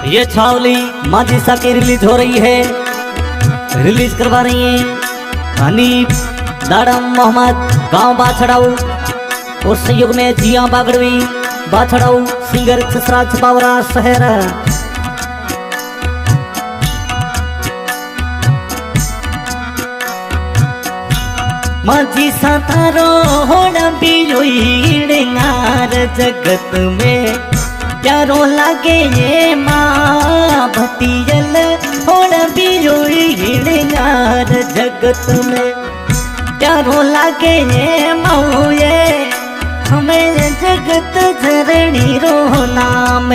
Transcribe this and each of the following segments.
ये छावली माझी सा की रिलीज हो रही है, रिलीज करवा रही है हनीफ दाड़म मोहम्मद गांव बाछड़ाऊ और संयोग में जिया बागड़वी बाछड़ाऊ सिंगर छसरा छपावरा शहर। माझी सा तारो होना बिलोईड़ेंगार जगत में प्यारो लागे ये माँ भतीजल होड़ बिलोईड़ेंगार जगत में प्यारो लागे ये माँ ये हमें जगत झरणी रो नाम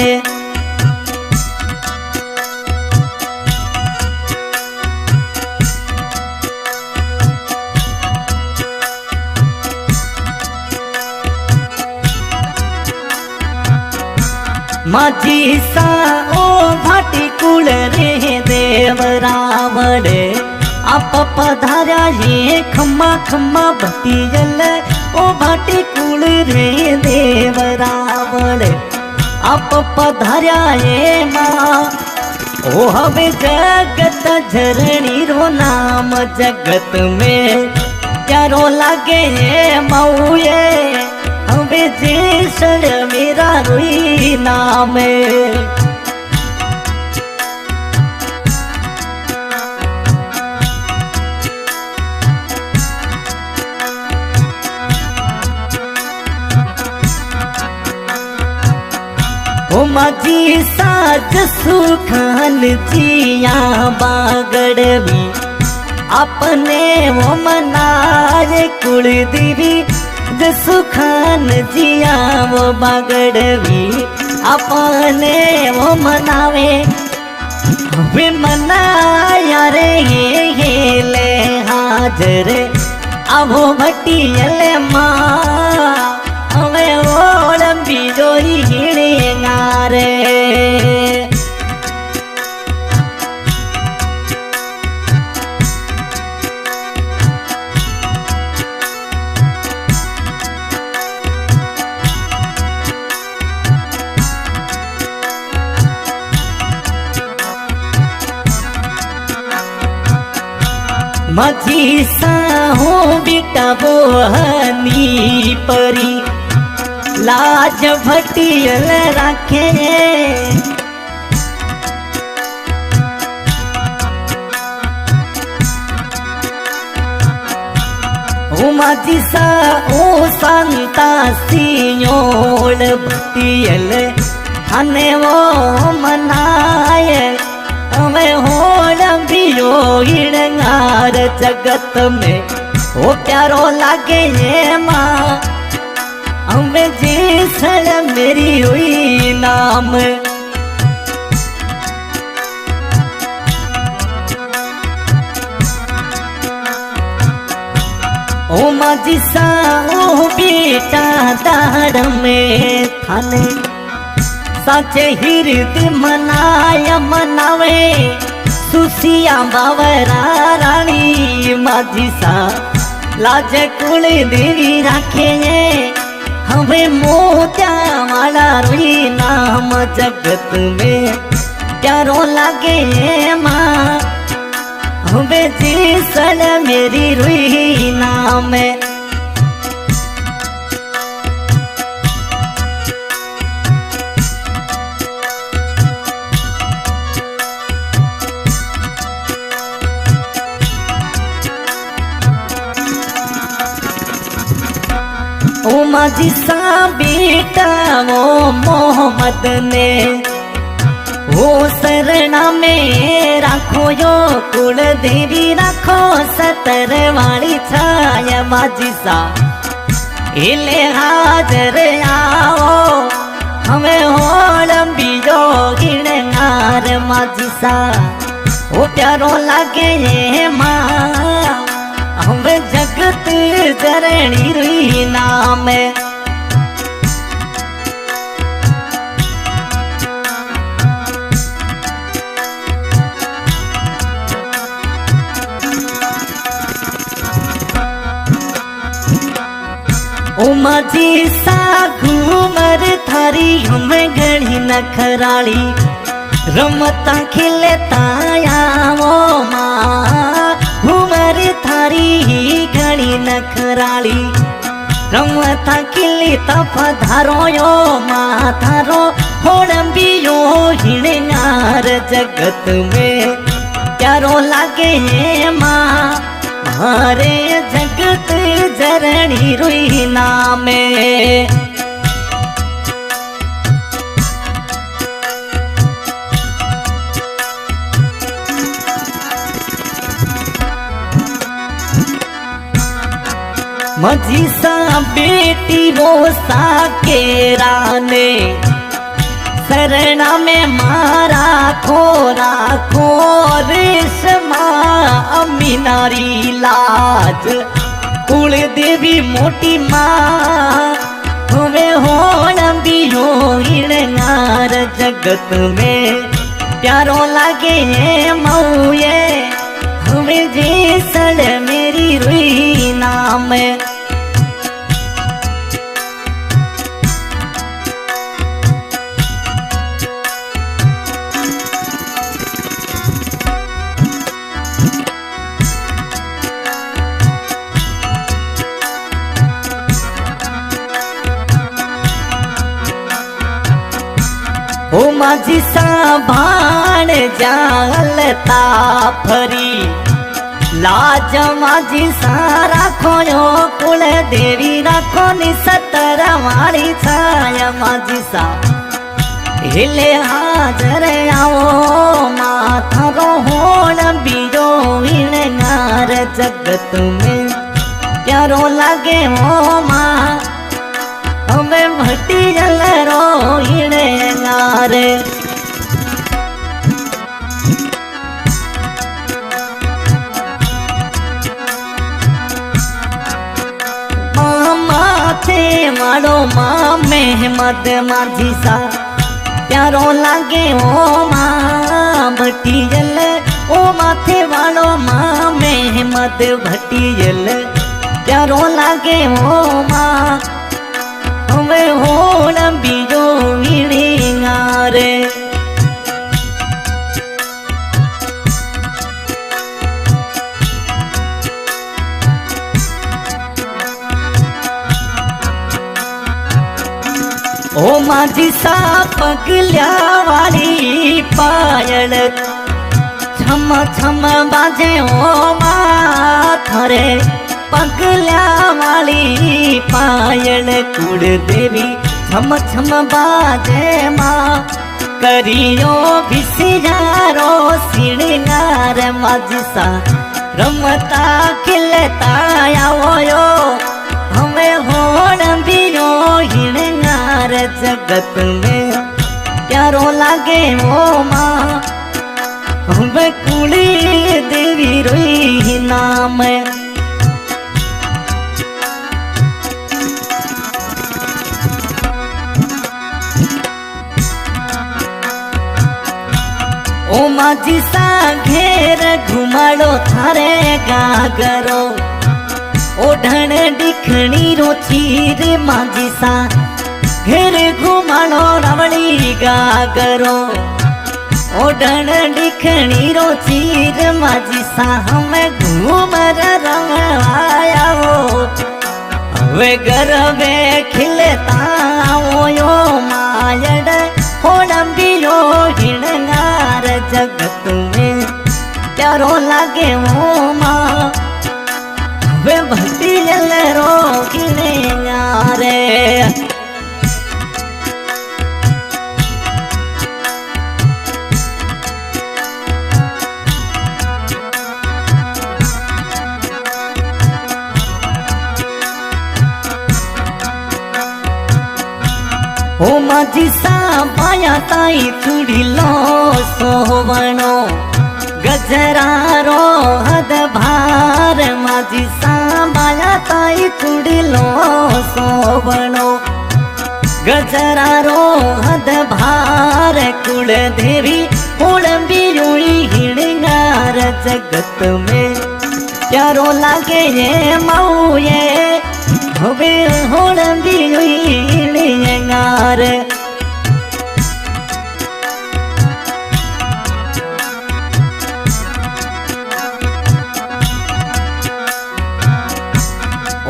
माझी सा ओ भाटी कुल रे देव रावड़े आप पधारा ये खम्मा खम्मा भतीजल ओ भाटी कुल रे देव रावड़े आप पधारा ये माँ ओ हवे जगत झरणी रो नाम जगत में प्यारो लागे ये माऊ ये हवे जेसर मेरा रोई नाम ओ माझी साज सुखान जिया बागड़वी अपने वो मनाए कुल देवी सुखान जिया वो बागड़वी अपने वो मनावे वे मनाया रे ये ले हाजर अब वो भटियल माँ हमें वो लंबी जोरी हिड़ेंगा रे। माझी साहो बेटा वो हनी परी लाज भटियल राखे ओ माझी सा ओ संता सियोल भटियल थाने वो मनाए हमें होड़ बिलोईड़ेंगार जगत में ओ प्यारो लागे ये माँ हमें जिसल मेरी हुई नाम ओ माझी सा ओ बेटा दाड़ में थाने साचे हिरद मनाया मनावे सुसिया बावरा रानी माझी सा लाज कुल देवी राखे हमें मोत्या वाला रोई नाम जगत में प्यारो लागे माँ हमें जिसल मेरी रोई नाम ओ माझी सा बेटा वो मोहम्मद ने वो शरणा में राखो यो कुल देवी राखो सतर वाली छाया माझी सा इले हाजर आओ हमें हो लंबी जो गिरनार माझी सा वो प्यारो लागे ये माँ हम जगत जरणी रुई नाम ओ माझी सा घूमर थारी हम घड़ी नखराली रमता खिलता आवो माँ उमर थारी घड़ी नखराली रमता खिलता पधारो यो माँ थारो होड़ंबियो हिणगार जगत में प्यारो लागे ये माँ हरे जगत जरणी रुई नामे मजी सा बेटी वो साकेरा ने शरणा में मारा खोरा रेशमा अमीनारी लाज कुल देवी मोटी माँ हुए होड़ंबियो हिणगार जगत में प्यारो लागे मऊए हुए जे सड़ मेरी रुई नाम ओ माझी सा भाण जालता फरी लाज माझी सा राखो यो कुल देवी राखो नि सतर वाली छाया माझी सा हिले हाजर आओ माथा रो होण बीरो हिणगार जगत में प्यारो लागे ओ माँ हमें भटी जल रो हिणगार माथे मारो माँ मेहमद माझी सा प्यारो लागे ओ माँ भटी जल ओ माथे वालो माँ मेहमद भटी जल प्यारो लागे ओ माँ हमें होड़ बीजो हिणगार ओ माझी सा पगल्या वाली पायल छम छम बाजे ओ माँ थारे पगल्या वाली पायल कुड़ देवी छम छम बाजे माँ करियो भिसियारो सिणगार माझी सा रमता खिलता आवो यो हमें होड़ंबियो हिणगार जगत में प्यारो लागे ओ माँ हमें कुड़ी देवी रोई नाम ओ माझी सा घेर घुमाड़ो थारे गागरो ओढ़ण दिखणी रो चीर माझी सा घेर घुमाड़ो रावड़ी गागरो ओढ़ण दिखणी रो चीर माझी सा हमें घूमर रंगवाया हो हवे गरबे खिलता हो यो मायड़ होड़ंबियो हिणगार जगत में प्यारो लागे वो माँ वे भक्ति जल रो हिणगार ओ माझी सा पाया ताई चुड़ी लो सोवणो गजरा रो हद भार माझी सा पाया ताई चुड़ी लो सोवणो गजरा रो हद भार कुल देवी होड़ंबियो हिणगार जगत में प्यारो लागे ये मऊ ये हवे होड़ंबियो हिणगार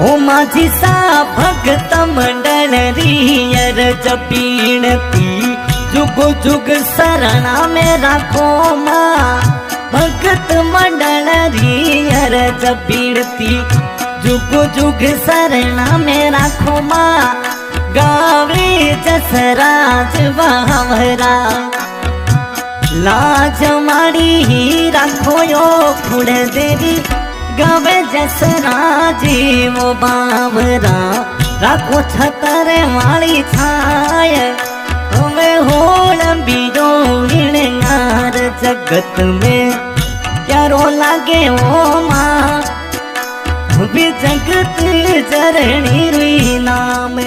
ओ माझी सा भक्त मंडल रियर जपीणती जुग जुग शरणा में राखो माँ भक्त मंडल रियर जपीणती जुग जुग शरणा में राखो माँ गावे जसराज बावरा लाज माड़ी राखो यो खुड़ देवी गावे जसराजी वो बावरा राखो छतर वाली छाय तुम्हें होड़ बीजो हिणगार जगत में प्यारो लागे ओ माँ भी जगत जरणी रुई नाम।